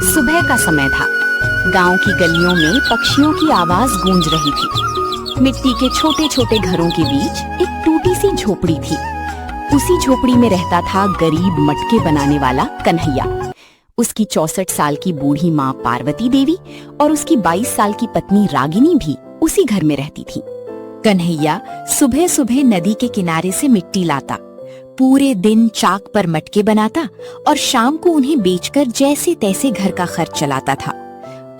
सुबह का समय था। गांव की गलियों में पक्षियों की आवाज गूंज रही थी। मिट्टी के छोटे छोटे घरों के बीच एक टूटी सी झोपड़ी थी। उसी झोपड़ी में रहता था गरीब मटके बनाने वाला कन्हैया। उसकी 64 साल की बूढ़ी माँ पार्वती देवी और उसकी 22 साल की पत्नी रागिनी भी उसी घर में रहती थी। कन्हैया सुबह सुबह नदी के किनारे से मिट्टी लाता, पूरे दिन चाक पर मटके बनाता और शाम को उन्हें बेचकर जैसे तैसे घर का खर्च चलाता था।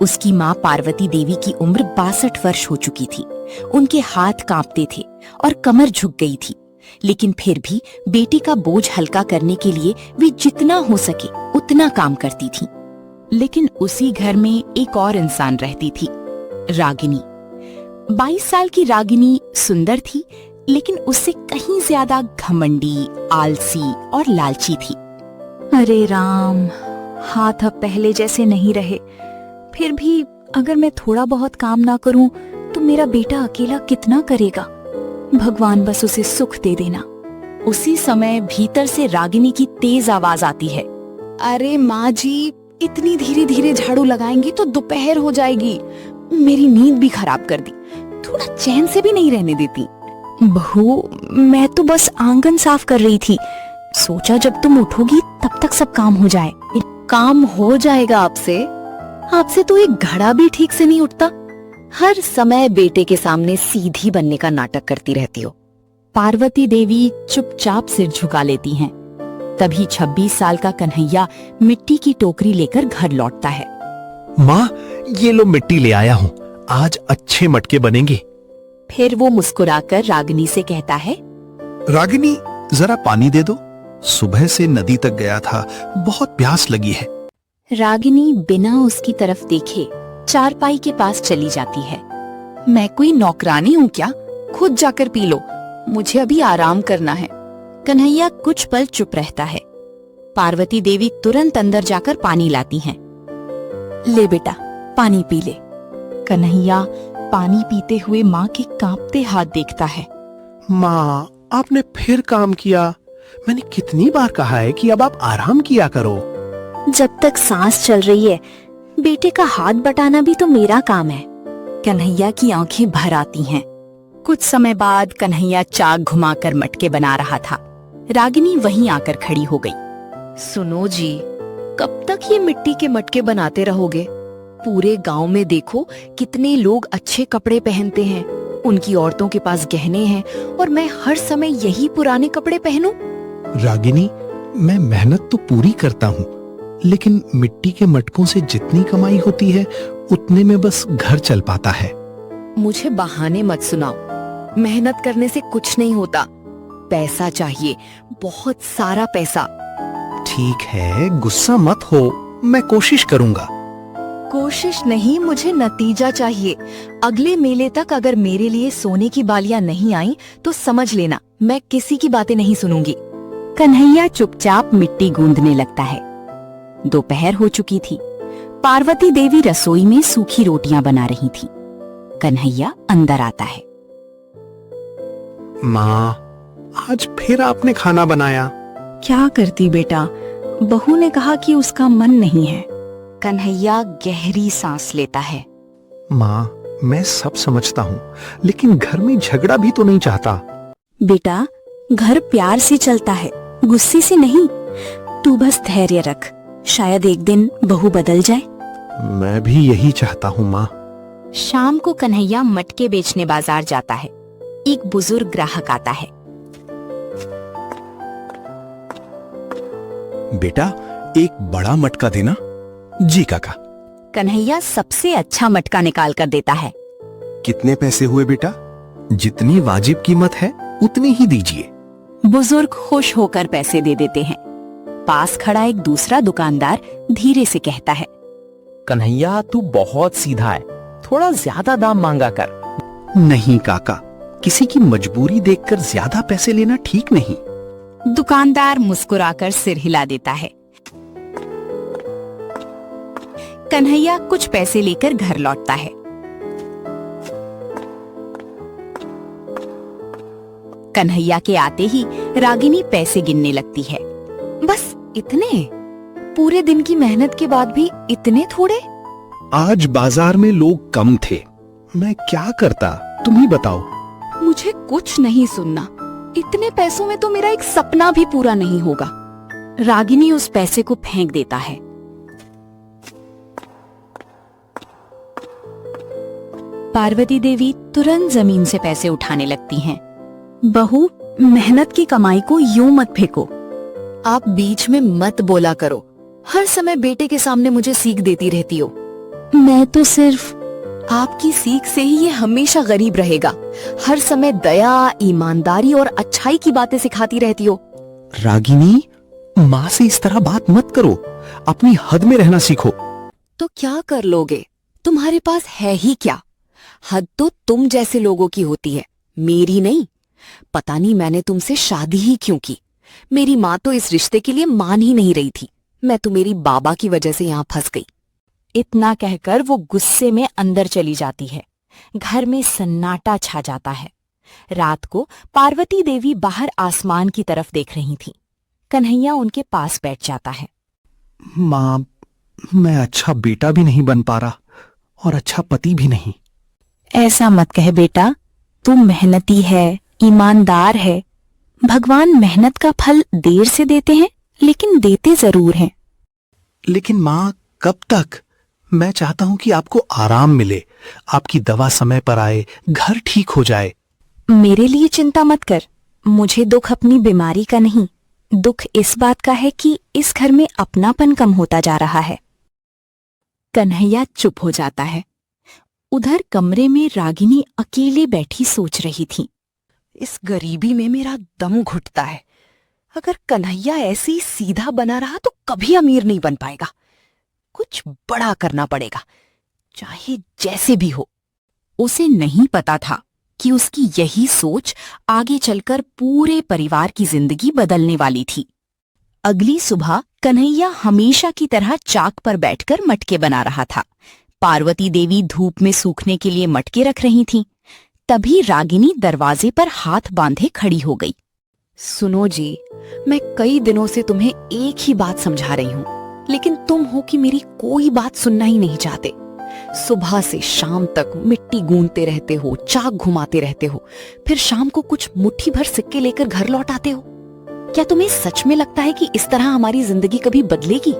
उसकी माँ पार्वती देवी की उम्र 62 वर्ष हो चुकी थी। उनके हाथ कांपते थे और कमर झुक गई थी, लेकिन फिर भी बेटे का बोझ हल्का करने के लिए वे जितना हो सके उतना काम करती थी। लेकिन उसी घर में एक और इंसान रहती थी, रागिनी। 22 साल की रागिनी सुंदर थी, लेकिन उससे कहीं ज्यादा घमंडी, आलसी और लालची थी। अरे राम, हाथ अब पहले जैसे नहीं रहे। फिर भी अगर मैं थोड़ा बहुत काम ना करूं तो मेरा बेटा अकेला कितना करेगा। भगवान बस उसे सुख दे देना। उसी समय भीतर से रागिनी की तेज आवाज आती है। अरे माँ जी, इतनी धीरे धीरे झाड़ू लगाएंगी तो दोपहर हो जाएगी। मेरी नींद भी खराब कर दी, थोड़ा चैन से भी नहीं रहने देती। बहू, मैं तो बस आंगन साफ कर रही थी। सोचा जब तुम उठोगी तब तक सब काम हो जाए। काम हो जाएगा आपसे? आपसे तो एक घड़ा भी ठीक से नहीं उठता। हर समय बेटे के सामने सीधी बनने का नाटक करती रहती हो। पार्वती देवी चुपचाप सिर झुका लेती हैं। तभी 26 साल का कन्हैया मिट्टी की टोकरी लेकर घर लौटता है। माँ, ये लो मिट्टी ले आया हूँ, आज अच्छे मटके बनेंगे। फिर वो मुस्कुराकर रागिनी से कहता है, रागिनी, जरा पानी दे दो। सुबह से नदी तक गया था, बहुत प्यास लगी है। रागिनी बिना उसकी तरफ देखे चारपाई के पास चली जाती है। मैं कोई नौकरानी हूँ क्या? खुद जाकर पी लो, मुझे अभी आराम करना है। कन्हैया कुछ पल चुप रहता है। पार्वती देवी तुरंत अंदर जाकर पानी लाती हैं। ले बेटा, पानी पी ले। कन्हैया पानी पीते हुए माँ के कांपते हाथ देखता है। माँ, आपने फिर काम किया। मैंने कितनी बार कहा है कि अब आप आराम किया करो। जब तक सांस चल रही है, बेटे का हाथ बटाना भी तो मेरा काम है। कन्हैया की आंखें भर आती हैं। कुछ समय बाद कन्हैया चाक घुमाकर मटके बना रहा था। रागिनी वहीं आकर खड़ी हो गई। सुनो जी, कब तक ये मिट्टी के मटके बनाते रहोगे? पूरे गांव में देखो कितने लोग अच्छे कपड़े पहनते हैं, उनकी औरतों के पास गहने हैं, और मैं हर समय यही पुराने कपड़े पहनूं? रागिनी, मैं मेहनत तो पूरी करता हूँ, लेकिन मिट्टी के मटकों से जितनी कमाई होती है उतने में बस घर चल पाता है। मुझे बहाने मत सुनाओ, मेहनत करने से कुछ नहीं होता। पैसा चाहिए, बहुत सारा पैसा। ठीक है, गुस्सा मत हो, मैं कोशिश करूँगा। कोशिश नहीं, मुझे नतीजा चाहिए। अगले मेले तक अगर मेरे लिए सोने की बालियां नहीं आई तो समझ लेना मैं किसी की बातें नहीं सुनूंगी। कन्हैया चुपचाप मिट्टी गूंदने लगता है। दोपहर हो चुकी थी। पार्वती देवी रसोई में सूखी रोटियां बना रही थी। कन्हैया अंदर आता है। माँ, आज फिर आपने खाना बनाया? क्या करती बेटा, बहू ने कहा कि उसका मन नहीं है। कन्हैया गहरी सांस लेता है। माँ, मैं सब समझता हूँ, लेकिन घर में झगड़ा भी तो नहीं चाहता। बेटा, घर प्यार से चलता है, गुस्से से नहीं। तू बस धैर्य रख, शायद एक दिन बहू बदल जाए। मैं भी यही चाहता हूँ माँ। शाम को कन्हैया मटके बेचने बाजार जाता है। एक बुजुर्ग ग्राहक आता है। बेटा, एक बड़ा मटका देना। जी काका। कन्हैया सबसे अच्छा मटका निकाल कर देता है। कितने पैसे हुए बेटा? जितनी वाजिब कीमत है उतनी ही दीजिए। बुजुर्ग खुश होकर पैसे दे देते हैं। पास खड़ा एक दूसरा दुकानदार धीरे से कहता है, कन्हैया, तू बहुत सीधा है, थोड़ा ज्यादा दाम मांगा कर। नहीं काका, किसी की मजबूरी देखकर ज्यादा पैसे लेना ठीक नहीं। दुकानदार मुस्कुराकर सिर हिला देता है। कन्हैया कुछ पैसे लेकर घर लौटता है। कन्हैया के आते ही रागिनी पैसे गिनने लगती है। बस इतने? पूरे दिन की मेहनत के बाद भी इतने थोड़े? आज बाजार में लोग कम थे, मैं क्या करता, तुम ही बताओ। मुझे कुछ नहीं सुनना। इतने पैसों में तो मेरा एक सपना भी पूरा नहीं होगा। रागिनी उस पैसे को फेंक देता है। पार्वती देवी तुरंत जमीन से पैसे उठाने लगती हैं। बहू, मेहनत की कमाई को यूं मत फेंको। आप बीच में मत बोला करो। हर समय बेटे के सामने मुझे सीख देती रहती हो। मैं तो सिर्फ आपकी सीख से ही ये हमेशा गरीब रहेगा। हर समय दया, ईमानदारी और अच्छाई की बातें सिखाती रहती हो। रागिनी, माँ से इस तरह बात मत करो, अपनी हद में रहना सीखो। तो क्या कर लोगे? तुम्हारे पास है ही क्या? हद तो तुम जैसे लोगों की होती है, मेरी नहीं। पता नहीं मैंने तुमसे शादी ही क्यों की। मेरी माँ तो इस रिश्ते के लिए मान ही नहीं रही थी। मैं तो मेरी बाबा की वजह से यहाँ फंस गई। इतना कहकर वो गुस्से में अंदर चली जाती है। घर में सन्नाटा छा जाता है। रात को पार्वती देवी बाहर आसमान की तरफ देख रही थी। कन्हैया उनके पास बैठ जाता है। माँ, मैं अच्छा बेटा भी नहीं बन पा रहा और अच्छा पति भी नहीं। ऐसा मत कह बेटा, तू मेहनती है, ईमानदार है। भगवान मेहनत का फल देर से देते हैं, लेकिन देते जरूर हैं। लेकिन माँ, कब तक? मैं चाहता हूँ कि आपको आराम मिले, आपकी दवा समय पर आए, घर ठीक हो जाए। मेरे लिए चिंता मत कर। मुझे दुख अपनी बीमारी का नहीं, दुख इस बात का है कि इस घर में अपनापन कम होता जा रहा है। कन्हैया चुप हो जाता है। उधर कमरे में रागिनी अकेले बैठी सोच रही थी। इस गरीबी में मेरा दम घुटता है। अगर कन्हैया ऐसे ही सीधा बना रहा तो कभी अमीर नहीं बन पाएगा। कुछ बड़ा करना पड़ेगा, चाहे जैसे भी हो। उसे नहीं पता था कि उसकी यही सोच आगे चलकर पूरे परिवार की जिंदगी बदलने वाली थी। अगली सुबह कन्हैया हमेशा की तरह चाक पर बैठकर मटके बना रहा था। पार्वती देवी धूप में सूखने के लिए मटके रख रही थीं। तभी रागिनी दरवाजे पर हाथ बांधे खड़ी हो गई। सुनो जी, मैं कई दिनों से तुम्हें एक ही बात समझा रही हूँ, लेकिन तुम हो कि मेरी कोई बात सुनना ही नहीं चाहते। सुबह से शाम तक मिट्टी गूंथते रहते हो, चाक घुमाते रहते हो, फिर शाम को कुछ मुट्ठी भर सिक्के लेकर घर लौट आते हो। क्या तुम्हें सच में लगता है कि इस तरह हमारी जिंदगी कभी बदलेगी?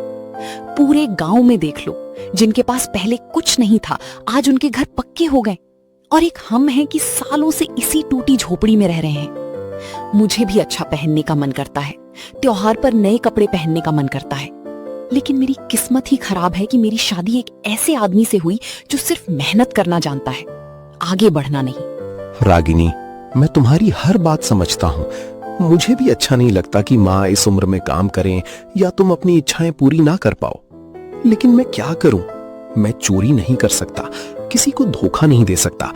पूरे गांव में देख लो, जिनके पास पहले कुछ नहीं था, आज उनके घर पक्के हो गए, और एक हम हैं कि सालों से इसी टूटी झोपड़ी में रह रहे हैं। मुझे भी अच्छा पहनने का मन करता है, त्योहार पर नए कपड़े पहनने का मन करता है, लेकिन मेरी किस्मत ही खराब है कि मेरी शादी एक ऐसे आदमी से हुई जो सिर्फ मेहनत करना जानता है, आगे बढ़ना नहीं। रागिनी, मैं तुम्हारी हर बात समझता हूँ। मुझे भी अच्छा नहीं लगता कि माँ इस उम्र में काम करें या तुम अपनी इच्छाएं पूरी ना कर पाओ, लेकिन मैं क्या करूं? मैं चोरी नहीं कर सकता, किसी को धोखा नहीं दे सकता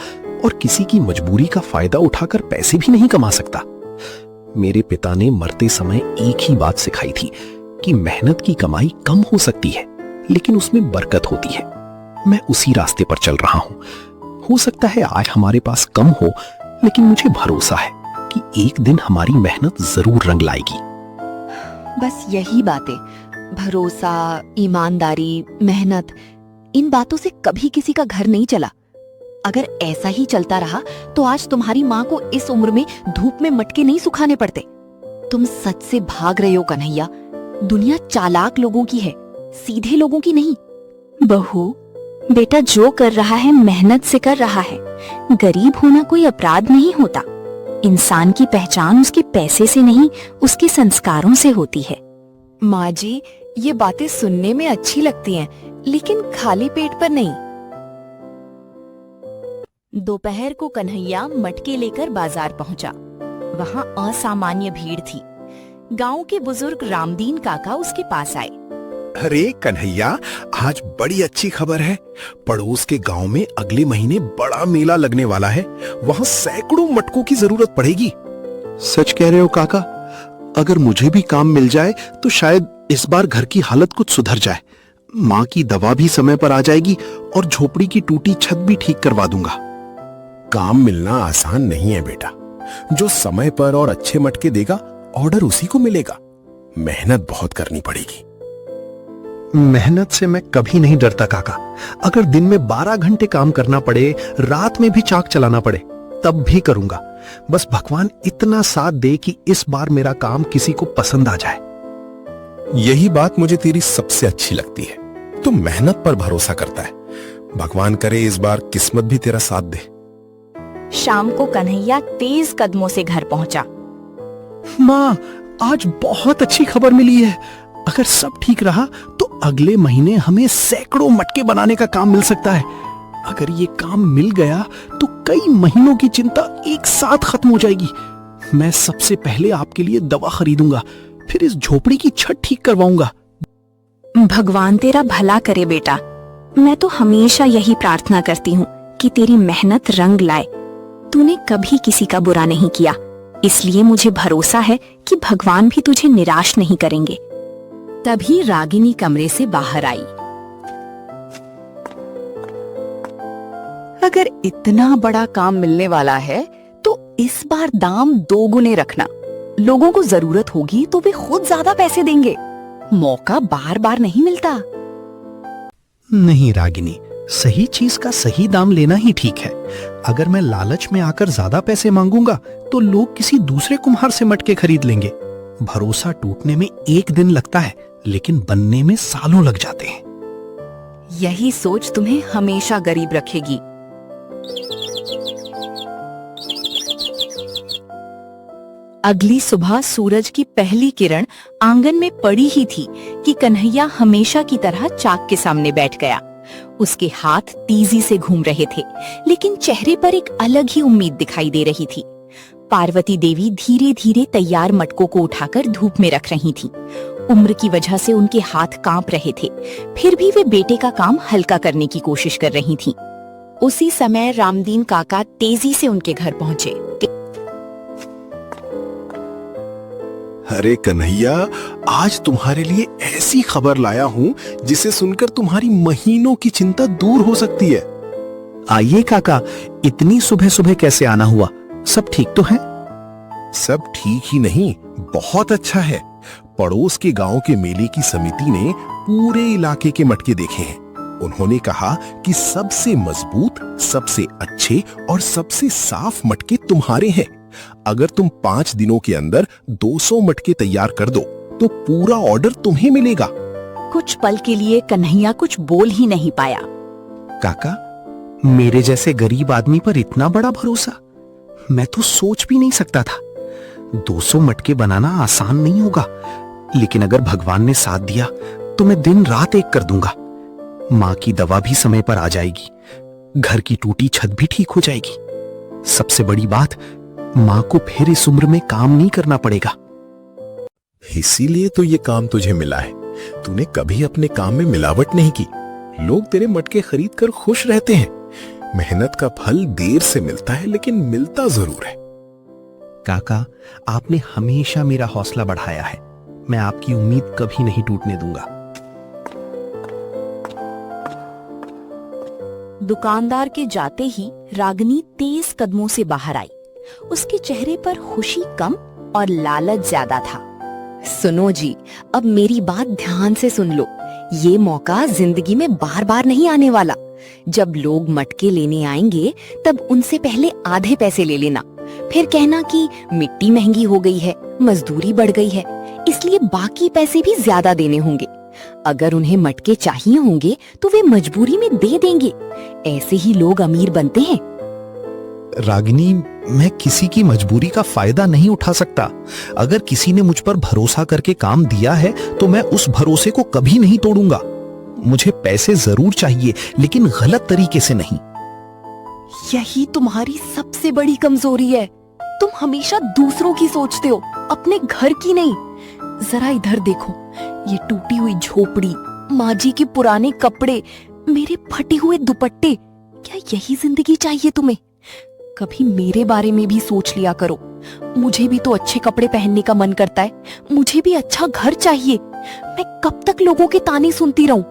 और किसी की मजबूरी का फायदा उठाकर पैसे भी नहीं कमा सकता। मेरे पिता ने मरते समय एक ही बात सिखाई थी कि मेहनत की कमाई कम हो सकती है, लेकिन उसमें बरकत होती है। मैं उसी रास्ते पर चल रहा हूं। हो सकता है आज हमारे पास कम हो, लेकिन मुझे भरोसा है कि एक दिन हमारी मेहनत जरूर रंग लाएगी। बस यही बातें, भरोसा, ईमानदारी, मेहनत, इन बातों से कभी किसी का घर नहीं चला। अगर ऐसा ही चलता रहा तो आज तुम्हारी माँ को इस उम्र में धूप में मटके नहीं सुखाने पड़ते। तुम सच से भाग रहे हो कन्हैया। दुनिया चालाक लोगों की है, सीधे लोगों की नहीं। बहू, बेटा जो कर रहा है मेहनत से कर रहा है। गरीब होना कोई अपराध नहीं होता। इंसान की पहचान उसके पैसे से नहीं, उसके संस्कारों से होती है। माँ जी, ये बातें सुनने में अच्छी लगती हैं, लेकिन खाली पेट पर नहीं। दोपहर को कन्हैया मटके लेकर बाजार पहुंचा। वहां असामान्य भीड़ थी। गांव के बुजुर्ग रामदीन काका उसके पास आए। अरे कन्हैया, आज बड़ी अच्छी खबर है। पड़ोस के गांव में अगले महीने बड़ा मेला लगने वाला है। वहां सैकड़ों मटकों की जरूरत पड़ेगी। सच कह रहे हो काका। अगर मुझे भी काम मिल जाए तो शायद इस बार घर की हालत कुछ सुधर जाए। माँ की दवा भी समय पर आ जाएगी और झोपड़ी की टूटी छत भी ठीक करवा दूंगा। काम मिलना आसान नहीं है बेटा। जो समय पर और अच्छे मटके देगा, ऑर्डर उसी को मिलेगा। मेहनत बहुत करनी पड़ेगी। मेहनत से मैं कभी नहीं डरता काका। अगर दिन में 12 घंटे काम करना पड़े, रात में भी चाक चलाना पड़े, तब भी करूंगा। बस भगवान इतना साथ दे कि इस बार मेरा काम किसी को पसंद आ जाए। यही बात मुझे तेरी सबसे अच्छी लगती है। तू मेहनत पर भरोसा करता है। भगवान करे इस बार किस्मत भी तेरा साथ दे। शाम को कन्हैया तेज कदमों से घर पहुंचा। माँ, आज बहुत अच्छी खबर मिली है। अगर सब ठीक रहा तो अगले महीने हमें सैकड़ों मटके बनाने का काम मिल सकता है। अगर ये काम मिल गया तो कई महीनों की चिंता एक साथ खत्म हो जाएगी। मैं सबसे पहले आपके लिए दवा खरीदूंगा, फिर इस झोपड़ी की छत ठीक करवाऊंगा। भगवान तेरा भला करे बेटा। मैं तो हमेशा यही प्रार्थना करती हूँ कि तेरी मेहनत रंग लाए। तूने कभी किसी का बुरा नहीं किया, इसलिए मुझे भरोसा है कि भगवान भी तुझे निराश नहीं करेंगे। तभी रागिनी कमरे से बाहर आई। अगर इतना बड़ा काम मिलने वाला है तो इस बार दाम 2 गुने रखना। लोगों को जरूरत होगी तो वे खुद ज्यादा पैसे देंगे। मौका बार बार नहीं मिलता। नहीं रागिनी, सही चीज का सही दाम लेना ही ठीक है। अगर मैं लालच में आकर ज्यादा पैसे मांगूंगा तो लोग किसी दूसरे कुम्हार से मटके खरीद लेंगे। भरोसा टूटने में एक दिन लगता है, लेकिन बनने में सालों लग जाते हैं। यही सोच तुम्हें हमेशा गरीब रखेगी। अगली सुबह सूरज की पहली किरण आंगन में पड़ी ही थी कि कन्हैया हमेशा की तरह चाक के सामने बैठ गया। उसके हाथ तेजी से घूम रहे थे, लेकिन चेहरे पर एक अलग ही उम्मीद दिखाई दे रही थी। पार्वती देवी धीरे धीरे तैयार मटकों को उठाकर धूप में रख रही थीं। उम्र की वजह से उनके हाथ कांप रहे थे, फिर भी वे बेटे का काम हल्का करने की कोशिश कर रही थीं। उसी समय रामदीन काका तेजी से उनके घर पहुंचे। अरे कन्हैया, आज तुम्हारे लिए ऐसी खबर लाया हूँ जिसे सुनकर तुम्हारी महीनों की चिंता दूर हो सकती है। आइए काका, इतनी सुबह सुबह कैसे आना हुआ? सब ठीक तो है? सब ठीक ही नहीं, बहुत अच्छा है। पड़ोस के गांव के मेले की समिति ने पूरे इलाके के मटके देखे हैं। उन्होंने कहा कि सबसे मजबूत, सबसे अच्छे और सबसे साफ मटके तुम्हारे हैं। अगर तुम 5 दिनों के अंदर 200 मटके तैयार कर दो तो पूरा ऑर्डर तुम्हें मिलेगा। कुछ पल के लिए कन्हैया कुछ बोल ही नहीं पाया। काका, मेरे जैसे गरीब आदमी पर इतना बड़ा भरोसा मैं तो सोच भी नहीं सकता था। 200 मटके बनाना आसान नहीं होगा, लेकिन अगर भगवान ने साथ दिया तो मैं दिन रात एक कर दूंगा। माँ की दवा भी समय पर आ जाएगी, घर की टूटी छत भी ठीक हो जाएगी। सबसे बड़ी बात, माँ को फिर इस उम्र में काम नहीं करना पड़ेगा। इसीलिए तो ये काम तुझे मिला है। तूने कभी अपने काम में मिलावट नहीं की। लोग तेरे मटके खरीद कर खुश रहते हैं। मेहनत का फल देर से मिलता है, लेकिन मिलता जरूर है। काका, आपने हमेशा मेरा हौसला बढ़ाया है। मैं आपकी उम्मीद कभी नहीं टूटने दूंगा। दुकानदार के जाते ही रागिनी तेज कदमों से बाहर आई। उसके चेहरे पर खुशी कम और लालच ज्यादा था। सुनो जी, अब मेरी बात ध्यान से सुन लो। ये मौका जिंदगी में बार बार नहीं आने वाला। जब लोग मटके लेने आएंगे तब उनसे पहले आधे पैसे ले लेना, फिर कहना कि मिट्टी महंगी हो गई है, मजदूरी बढ़ गई है, इसलिए बाकी पैसे भी ज्यादा देने होंगे। अगर उन्हें मटके चाहिए होंगे तो वे मजबूरी में दे देंगे। ऐसे ही लोग अमीर बनते हैं। रागिनी, मैं किसी की मजबूरी का फायदा नहीं उठा सकता। अगर किसी ने मुझ पर भरोसा करके काम दिया है तो मैं उस भरोसे को कभी नहीं तोड़ूंगा। मुझे पैसे जरूर चाहिए, लेकिन गलत तरीके से नहीं। यही तुम्हारी सबसे बड़ी कमजोरी है। तुम हमेशा दूसरों की सोचते हो, अपने घर की नहीं। जरा इधर देखो, ये टूटी हुई झोपड़ी, माँ जी के पुराने कपड़े, मेरे फटे हुए दुपट्टे। क्या यही जिंदगी चाहिए तुम्हें? कभी मेरे बारे में भी सोच लिया करो। मुझे भी तो अच्छे कपड़े पहनने का मन करता है, मुझे भी अच्छा घर चाहिए। मैं कब तक लोगों के ताने सुनती रहूं?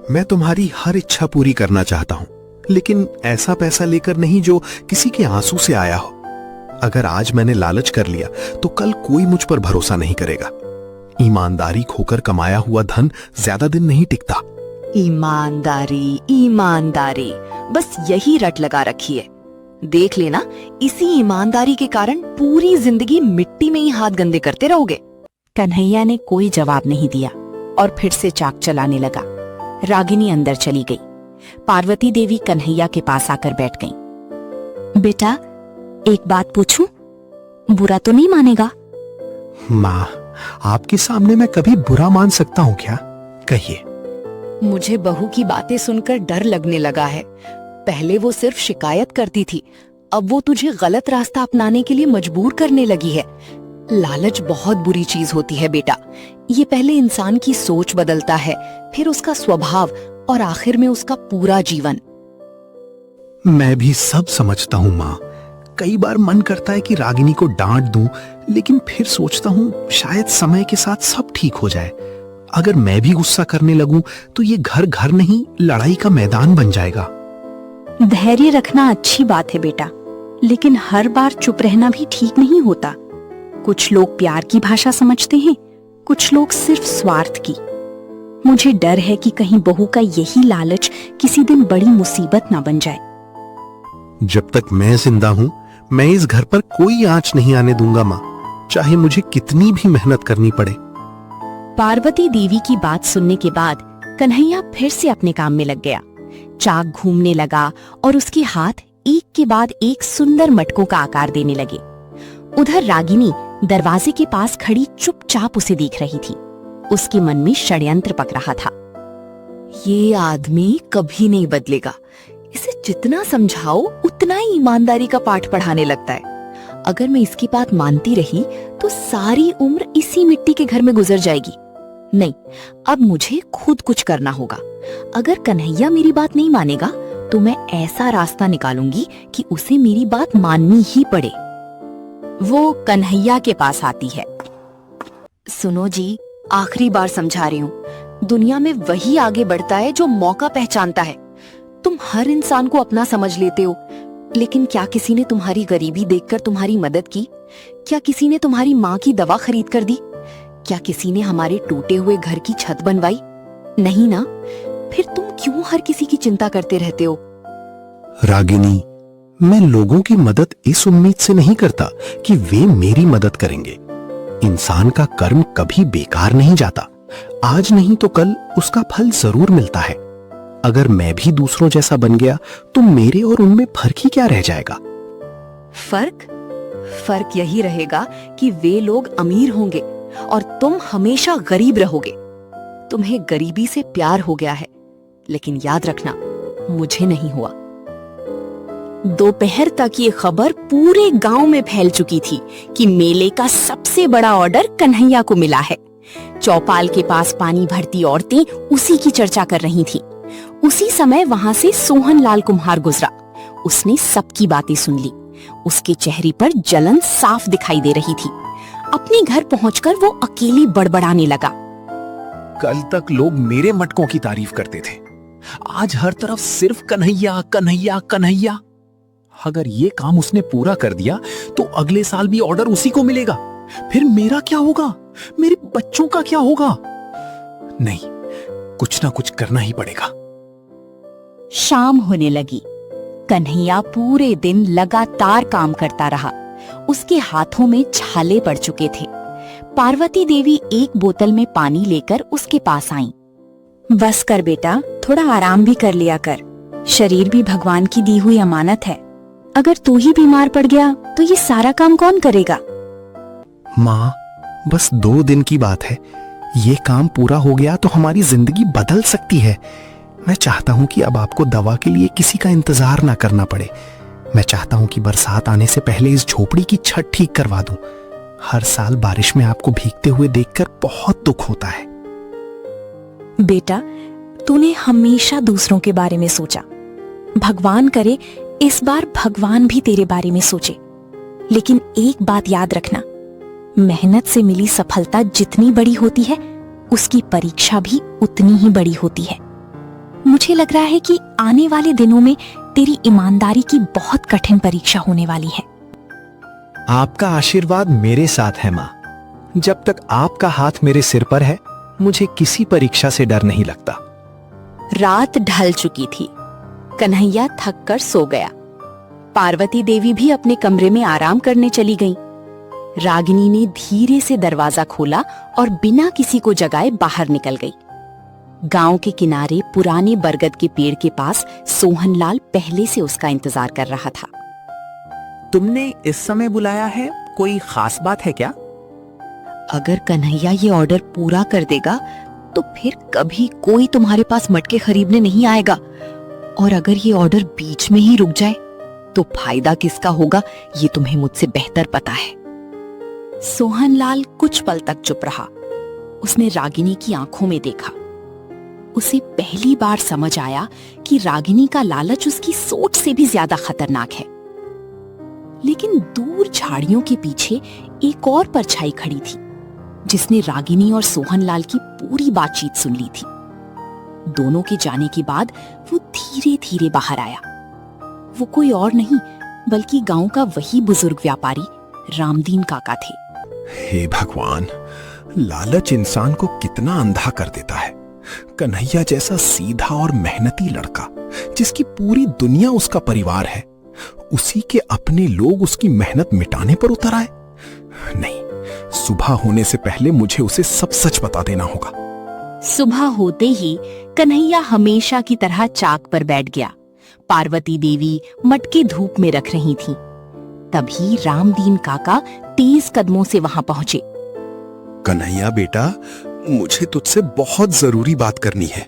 मैं तुम्हारी हर इच्छा पूरी करना चाहता हूँ, लेकिन ऐसा पैसा लेकर नहीं जो किसी के आंसू से आया हो। अगर आज मैंने लालच कर लिया तो कल कोई मुझ पर भरोसा नहीं करेगा। ईमानदारी खोकर कमाया हुआ धन ज्यादा दिन नहीं टिकता। ईमानदारी, ईमानदारी, बस यही रट लगा रखी है। देख लेना, इसी ईमानदारी के कारण पूरी जिंदगी मिट्टी में ही हाथ गंदे करते रहोगे। कन्हैया ने कोई जवाब नहीं दिया और फिर से चाक चलाने लगा। रागिनी अंदर चली गई। पार्वती देवी कन्हैया के पास आकर बैठ गईं। बेटा, एक बात पूछूं? बुरा तो नहीं मानेगा? माँ, आपके सामने मैं कभी बुरा मान सकता हूँ क्या? कहिए। मुझे बहू की बातें सुनकर डर लगने लगा है। पहले वो सिर्फ शिकायत करती थी, अब वो तुझे गलत रास्ता अपनाने के लिए मजबूर करने लगी है। लालच बहुत बुरी चीज होती है बेटा। ये पहले इंसान की सोच बदलता है, फिर उसका स्वभाव और आखिर में उसका पूरा जीवन। मैं भी सब समझता हूँ माँ। कई बार मन करता है कि रागिनी को डांट दूं, लेकिन फिर सोचता हूँ शायद समय के साथ सब ठीक हो जाए। अगर मैं भी गुस्सा करने लगूं तो ये घर घर नहीं, लड़ाई का मैदान बन जाएगा। धैर्य रखना अच्छी बात है बेटा, लेकिन हर बार चुप रहना भी ठीक नहीं होता। कुछ लोग प्यार की भाषा समझते हैं, कुछ लोग सिर्फ स्वार्थ की। मुझे डर है कि कहीं बहू का यही लालच किसी दिन बड़ी मुसीबत ना बन जाए। जब तक मैं जिंदा हूँ, मैं इस घर पर कोई आंच नहीं आने दूंगा माँ, चाहे मुझे कितनी भी मेहनत करनी पड़े। पार्वती देवी की बात सुनने के बाद कन्हैया फिर से अपने काम में लग गया। चाक घूमने लगा और उसके हाथ एक के बाद एक सुंदर मटकों का आकार देने लगे। उधर रागिनी दरवाजे के पास खड़ी चुपचाप उसे देख रही थी। उसके मन में षड्यंत्र पक रहा था। ये आदमी कभी नहीं बदलेगा। इसे जितना समझाओ उतना ही ईमानदारी का पाठ पढ़ाने लगता है। अगर मैं इसकी बात मानती रही तो सारी उम्र इसी मिट्टी के घर में गुजर जाएगी। नहीं, अब मुझे खुद कुछ करना होगा। अगर कन्हैया मेरी बात नहीं मानेगा तो मैं ऐसा रास्ता निकालूंगी कि उसे मेरी बात माननी ही पड़े। वो कन्हैया के पास आती है। सुनो जी, आखिरी बार समझा रही हूँ, दुनिया में वही आगे बढ़ता है जो मौका पहचानता है। तुम हर इंसान को अपना समझ लेते हो, लेकिन क्या किसी ने तुम्हारी गरीबी देखकर तुम्हारी मदद की? क्या किसी ने तुम्हारी माँ की दवा खरीद कर दी? क्या किसी ने हमारे टूटे हुए घर की छत बनवाई? नहीं ना? फिर तुम क्यों हर किसी की चिंता करते रहते हो? रागिनी, मैं लोगों की मदद इस उम्मीद से नहीं करता कि वे मेरी मदद करेंगे। इंसान का कर्म कभी बेकार नहीं जाता। आज नहीं तो कल उसका फल जरूर मिलता है। अगर मैं भी दूसरों जैसा बन गया तो मेरे और उनमें फर्क ही क्या रह जाएगा? फर्क यही रहेगा कि वे लोग अमीर होंगे और तुम हमेशा गरीब रहोगे। तुम्हें गरीबी से प्यार हो गया है, लेकिन याद रखना, मुझे नहीं हुआ। दोपहर तक ये खबर पूरे गांव में फैल चुकी थी कि मेले का सबसे बड़ा ऑर्डर कन्हैया को मिला है। चौपाल के पास पानी भरती औरतें उसी की चर्चा कर रही थीं। उसी समय वहां से सोहन लाल कुम्हार गुजरा। उसने सबकी बातें सुन ली। उसके चेहरे पर जलन साफ दिखाई दे रही थी। अपने घर पहुंचकर वो अकेली बड़बड़ाने लगा। कल तक लोग मेरे मटकों की तारीफ करते थे, आज हर तरफ सिर्फ कन्हैया कन्हैया कन्हैया। अगर ये काम उसने पूरा कर दिया तो अगले साल भी ऑर्डर उसी को मिलेगा। फिर मेरा क्या होगा? मेरे बच्चों का क्या होगा? नहीं, कुछ ना कुछ करना ही पड़ेगा। शाम होने लगी। कन्हैया पूरे दिन लगातार काम करता रहा। उसके हाथों में छाले पड़ चुके थे। पार्वती देवी एक बोतल में पानी लेकर उसके पास आईं। बस कर बेटा, थोड़ा आराम भी कर लिया कर। शरीर भी भगवान की दी हुई अमानत है। अगर तू ही बीमार पड़ गया तो ये सारा काम कौन करेगा? माँ, बस 2 दिन की बात है। ये काम पूरा हो गया तो हमारी जिंदगी बदल सकती है। मैं चाहता हूँ कि अब आपको दवा के लिए किसी का इंतजार ना करना पड़े। मैं चाहता हूँ कि बरसात आने से पहले इस झोपड़ी की छत ठीक करवा दूं। हर साल बारिश में आपको भीगते हुए देखकर बहुत दुख होता है। बेटा, तूने हमेशा दूसरों के बारे में सोचा। भगवान करे इस बार भगवान भी तेरे बारे में सोचे। लेकिन एक बात याद रखना, मेहनत से मिली सफलता जितनी बड़ी होती है, उसकी परीक्षा भी उतनी ही बड़ी होती है। मुझे लग रहा है कि आने वाले दिनों में तेरी ईमानदारी की बहुत कठिन परीक्षा होने वाली है। आपका आशीर्वाद मेरे साथ है माँ। जब तक आपका हाथ मेरे सिर पर है, मुझे किसी परीक्षा से डर नहीं लगता। रात ढल चुकी थी। कन्हैया थक कर सो गया। पार्वती देवी भी अपने कमरे में आराम करने चली गईं। रागिनी ने धीरे से दरवाजा खोला और बिना किसी को जगाए बाहर निकल गई। गांव के किनारे पुराने बरगद के पेड़ के पास सोहनलाल पहले से उसका इंतजार कर रहा था। तुमने इस समय बुलाया है, कोई खास बात है क्या? अगर कन्हैया ये ऑर्डर पूरा कर देगा तो फिर कभी कोई तुम्हारे पास मटके खरीदने नहीं आएगा, और अगर ये ऑर्डर बीच में ही रुक जाए तो फायदा किसका होगा ये तुम्हें मुझसे बेहतर पता है। सोहनलाल कुछ पल तक चुप रहा। उसने रागिनी की आंखों में देखा। उसे पहली बार समझ आया कि रागिनी का लालच उसकी सोच से भी ज्यादा खतरनाक है। लेकिन दूर झाड़ियों के पीछे एक और परछाई खड़ी थी, जिसने रागिनी और सोहनलाल की पूरी बातचीत सुन ली थी। दोनों के जाने के बाद वो धीरे धीरे बाहर आया। वो कोई और नहीं बल्कि गांव का वही बुजुर्ग व्यापारी रामदीन काका थे। हे भगवान, लालच इंसान को कितना अंधा कर देता है। कन्हैया जैसा सीधा और मेहनती लड़का, जिसकी पूरी दुनिया उसका परिवार है, उसी के अपने लोग उसकी मेहनत मिटाने पर उतर आए। नहीं, सुबह होने से पहले मुझे उसे सब सच बता देना होगा। सुबह होते ही कन्हैया हमेशा की तरह चाक पर बैठ गया। पार्वती देवी मटके धूप में रख रही थीं। तभी रामदीन काका तेज कदमों से वहां पहुंचे। कन्हैया बेटा, मुझे तुझसे बहुत जरूरी बात करनी है।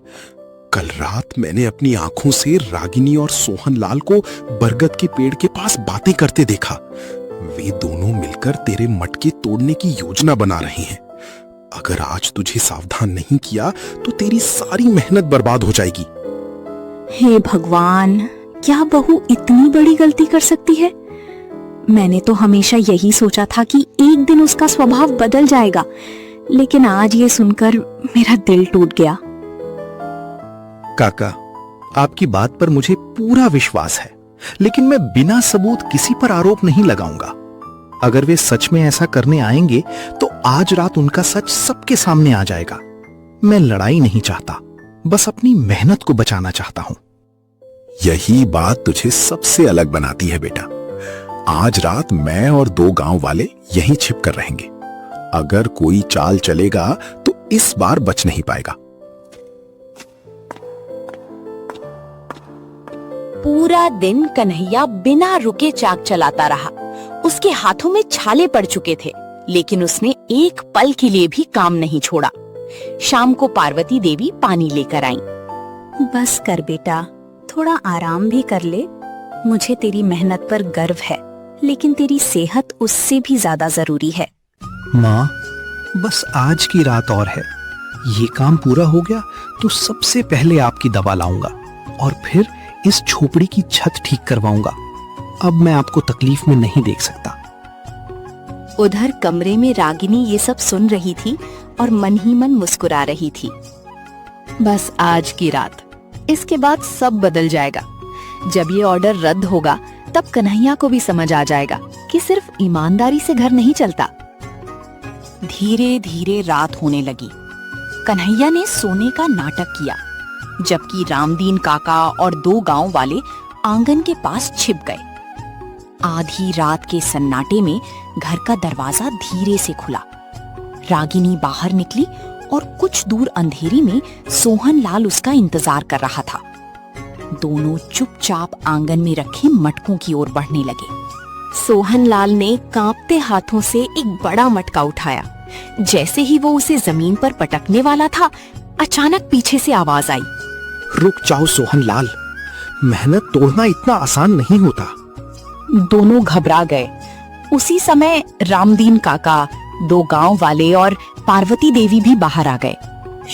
कल रात मैंने अपनी आंखों से रागिनी और सोहनलाल को बरगद के पेड़ के पास बातें करते देखा। वे दोनों मिलकर तेरे मटके तोड़ने की योजना बना रहे हैं। अगर आज तुझे सावधान नहीं किया तो तेरी सारी मेहनत बर्बाद हो जाएगी। हे भगवान, क्या बहू इतनी बड़ी गलती कर सकती है? मैंने तो हमेशा यही सोचा था कि एक दिन उसका स्वभाव बदल जाएगा, लेकिन आज ये सुनकर मेरा दिल टूट गया। काका, आपकी बात पर मुझे पूरा विश्वास है, लेकिन मैं बिना सबूत किसी पर आरोप नहीं लगाऊंगा। अगर वे सच में ऐसा करने आएंगे तो आज रात उनका सच सबके सामने आ जाएगा। मैं लड़ाई नहीं चाहता, बस अपनी मेहनत को बचाना चाहता हूं। यही बात तुझे सबसे अलग बनाती है बेटा। आज रात मैं और 2 गांव वाले यहीं छिप कर रहेंगे। अगर कोई चाल चलेगा तो इस बार बच नहीं पाएगा। पूरा दिन कन्हैया बिना रुके चाक चलाता रहा। उसके हाथों में छाले पड़ चुके थे, लेकिन उसने एक पल के लिए भी काम नहीं छोड़ा। शाम को पार्वती देवी पानी लेकर आईं। बस कर बेटा, थोड़ा आराम भी कर ले। मुझे तेरी मेहनत पर गर्व है, लेकिन तेरी सेहत उससे भी ज्यादा जरूरी है। माँ, बस आज की रात और है। ये काम पूरा हो गया तो सबसे पहले आपकी दवा लाऊंगा और फिर इस झोपड़ी की छत ठीक करवाऊंगा। अब मैं आपको तकलीफ में नहीं देख सकता। उधर कमरे में रागिनी ये सब सुन रही थी और मन ही मन मुस्कुरा रही थी। बस आज की रात, इसके बाद सब बदल जाएगा। जब ये ऑर्डर रद्द होगा तब कन्हैया को भी समझ आ जाएगा कि सिर्फ ईमानदारी से घर नहीं चलता। धीरे धीरे रात होने लगी। कन्हैया ने सोने का नाटक किया, जबकि रामदीन काका और 2 गांव वाले आंगन के पास छिप गए। आधी रात के सन्नाटे में घर का दरवाजा धीरे से खुला। रागिनी बाहर निकली और कुछ दूर अंधेरी में सोहनलाल उसका इंतजार कर रहा था। दोनों चुपचाप आंगन में रखे मटकों की ओर बढ़ने लगे। सोहनलाल ने कांपते हाथों से एक बड़ा मटका उठाया। जैसे ही वो उसे जमीन पर पटकने वाला था, अचानक पीछे से आवाज आई। रुक जाओ सोहनलाल, मेहनत तोड़ना इतना आसान नहीं होता। दोनों घबरा गए। उसी समय रामदीन काका, 2 गांव वाले और पार्वती देवी भी बाहर आ गए।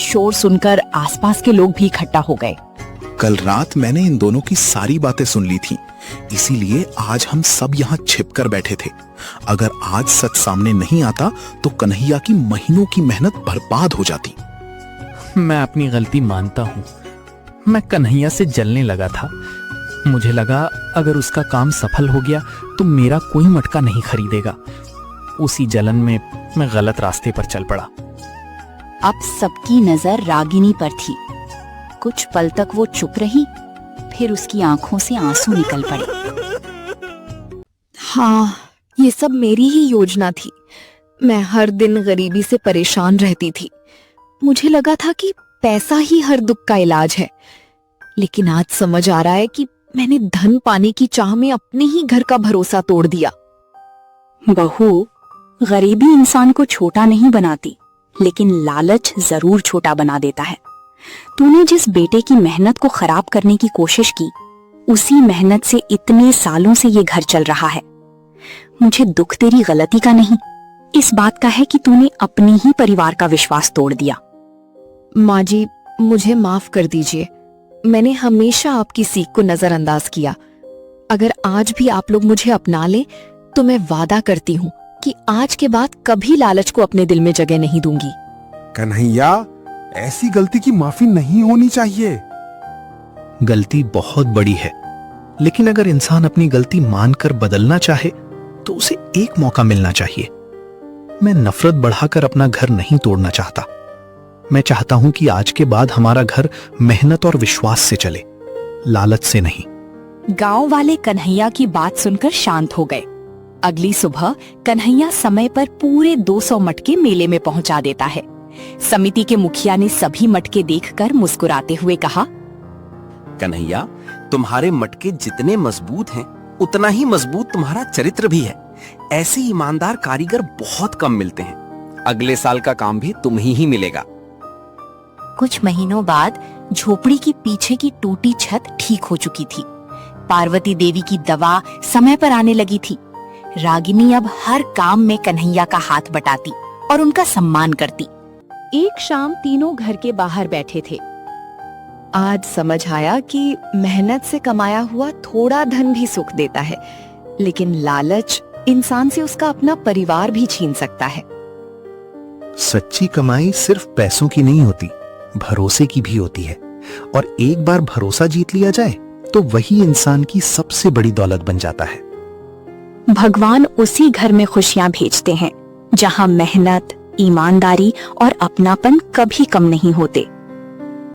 शोर सुनकर आसपास के लोग भी इकट्ठा हो गए। कल रात मैंने इन दोनों की सारी बातें सुन ली थी, इसीलिए आज हम सब यहाँ छिप कर बैठे थे। अगर आज सच सामने नहीं आता तो कन्हैया की महीनों की मेहनत बर्बाद हो जाती। मैं अपनी गलती मानता हूँ। मैं कन्हैया से जलने लगा था। मुझे लगा अगर उसका काम सफल हो गया तो मेरा कोई मटका नहीं खरीदेगा। उसी जलन में मैं गलत रास्ते पर चल पड़ा। अब सबकी नजर रागिनी पर थी। कुछ पल तक वो चुप रही, फिर उसकी आंखों से आंसू निकल पड़े। हाँ, ये सब मेरी ही योजना थी। मैं हर दिन गरीबी से परेशान रहती थी। मुझे लगा था कि पैसा ही हर दुख का इलाज है, लेकिन आज समझ आ रहा है कि मैंने धन पाने की चाह में अपने ही घर का भरोसा तोड़ दिया। बहू, गरीबी इंसान को छोटा नहीं बनाती, लेकिन लालच जरूर छोटा बना देता है। तूने जिस बेटे की मेहनत को खराब करने की कोशिश की, उसी मेहनत से इतने सालों से ये घर चल रहा है। मुझे दुख तेरी गलती का नहीं, इस बात का है कि तूने अपने ही परिवार का विश्वास तोड़ दिया। माँ जी, मुझे माफ कर दीजिए। मैंने हमेशा आपकी सीख को नजरअंदाज किया। अगर आज भी आप लोग मुझे अपना ले, तो मैं वादा करती हूँ कि आज के बाद कभी लालच को अपने दिल में जगह नहीं दूंगी। कन्हैया, ऐसी गलती की माफी नहीं होनी चाहिए। गलती बहुत बड़ी है, लेकिन अगर इंसान अपनी गलती मानकर बदलना चाहे तो उसे एक मौका मिलना चाहिए। मैं नफरत बढ़ाकर अपना घर नहीं तोड़ना चाहता। मैं चाहता हूं कि आज के बाद हमारा घर मेहनत और विश्वास से चले, लालच से नहीं। गांव वाले कन्हैया की बात सुनकर शांत हो गए। अगली सुबह कन्हैया समय पर पूरे 200 मटके मेले में पहुंचा देता है। समिति के मुखिया ने सभी मटके देखकर मुस्कुराते हुए कहा, कन्हैया, तुम्हारे मटके जितने मजबूत हैं, उतना ही मजबूत तुम्हारा चरित्र भी है। ऐसे ईमानदार कारीगर बहुत कम मिलते हैं। अगले साल का काम भी तुम ही मिलेगा। कुछ महीनों बाद झोपड़ी की पीछे की टूटी छत ठीक हो चुकी थी। पार्वती देवी की दवा समय पर आने लगी थी। रागिनी अब हर काम में कन्हैया का हाथ बटाती और उनका सम्मान करती। एक शाम तीनों घर के बाहर बैठे थे। आज समझ आया कि मेहनत से कमाया हुआ थोड़ा धन भी सुख देता है, लेकिन लालच इंसान से उसका अपना परिवार भी छीन सकता है। सच्ची कमाई सिर्फ पैसों की नहीं होती, भरोसे की भी होती है। और एक बार भरोसा जीत लिया जाए तो वही इंसान की सबसे बड़ी दौलत बन जाता है। भगवान उसी घर में खुशियां भेजते हैं जहां मेहनत, ईमानदारी और अपनापन कभी कम नहीं होते।